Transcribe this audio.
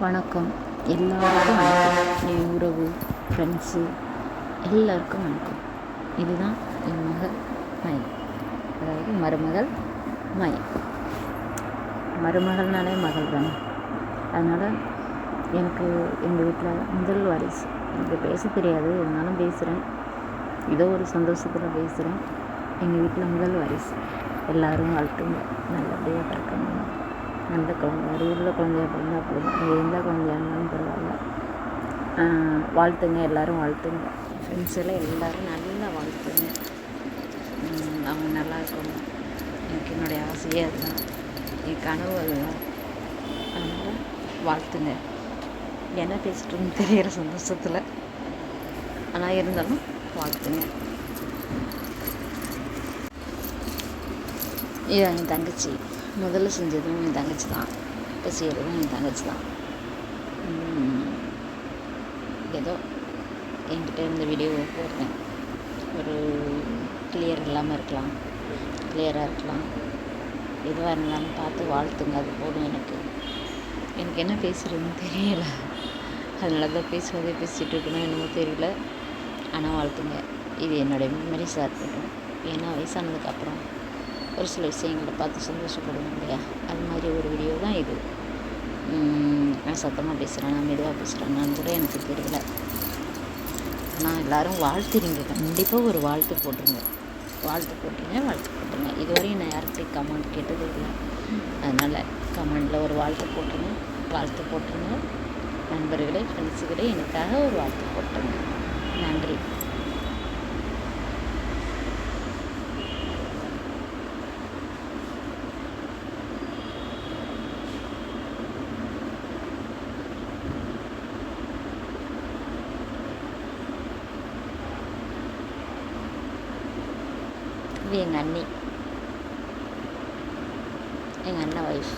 வணக்கம். எல்லாருக்கும் வணக்கம். என் உறவு, ஃப்ரெண்ட்ஸு எல்லாருக்கும் வணக்கம். இதுதான் என் மகள் மயம், அதாவது மருமகள் மயம். மருமகள்னாலே மகள் தானே. அதனால் எனக்கு எங்கள் வீட்டில் முதல் வாரிசு. எனக்கு பேச தெரியாது, இருந்தாலும் பேசுகிறேன். ஏதோ ஒரு சந்தோஷத்தில் பேசுகிறேன். எங்கள் வீட்டில் முதல் வாரிசு. எல்லோரும் வாழ்த்துங்க, நல்லபடியாக பிறக்கணும். நல்ல குழந்தை, அறிவுள்ள குழந்தையா பிறந்தா அப்படி தான், எந்த குழந்தையா இருந்தாலும் பரவாயில்ல. வாழ்த்துங்க, எல்லோரும் வாழ்த்துங்க. ஃப்ரெண்ட்ஸ் எல்லாம் எல்லோரும் நல்லா வாழ்த்துங்க. அவங்க நல்லா இருக்கணும். எனக்கு என்னுடைய ஆசையே அதுதான், என் கனவு அதுதான். அதனால் வாழ்த்துங்க. என்ன பேசிட்டோன்னு தெரிகிற சந்தோஷத்தில், ஆனால் இருந்தாலும் வாழ்த்துங்க. இதான் என் தங்கச்சி. முதல்ல செஞ்சதும் என் தங்கச்சி தான், இப்போ செய்கிறதும் என் தங்கச்சி தான். ஏதோ என்கிட்ட இருந்த வீடியோவை போடுறேன். ஒரு கிளியர் இல்லாமல் இருக்கலாம், கிளியராக இருக்கலாம், எதுவாக இருந்தாலும் பார்த்து வாழ்த்துங்க. அது போதும். எனக்கு என்ன பேசுகிறதுன்னு தெரியலை. அதனால தான் பேசிகிட்டு இருக்கணும் என்னமோ தெரியல. ஆனால் வாழ்த்துங்க. இது என்னோடய மெமரிஸாக இருக்கட்டும். ஏன்னா வயசானதுக்கப்புறம் ஒரு சில விஷயங்களை பார்த்து சந்தோஷப்படுவோம் இல்லையா? அது மாதிரி ஒரு வீடியோ தான் இது. நான் சத்தமாக பேசுகிறேன், நான் மெதுவாக பேசுகிறேன்னான்னு கூட எனக்கு தெரியல. ஆனால் எல்லோரும் வாழ்த்துறீங்க. கண்டிப்பாக ஒரு வாழ்த்து போட்டுருங்க. இதுவரையும் நான் யார்கிட்டையும் கமெண்ட் கேட்டதே இல்லை. அதனால் கமெண்டில் ஒரு வாழ்த்து போட்டுருங்க. நண்பர்களே, ஃப்ரெண்ட்ஸுகளே, எனக்காக ஒரு வாழ்த்து போட்டுருங்க. நன்றி. இது எங்கள் அண்ணன் ஒய்ஃப்.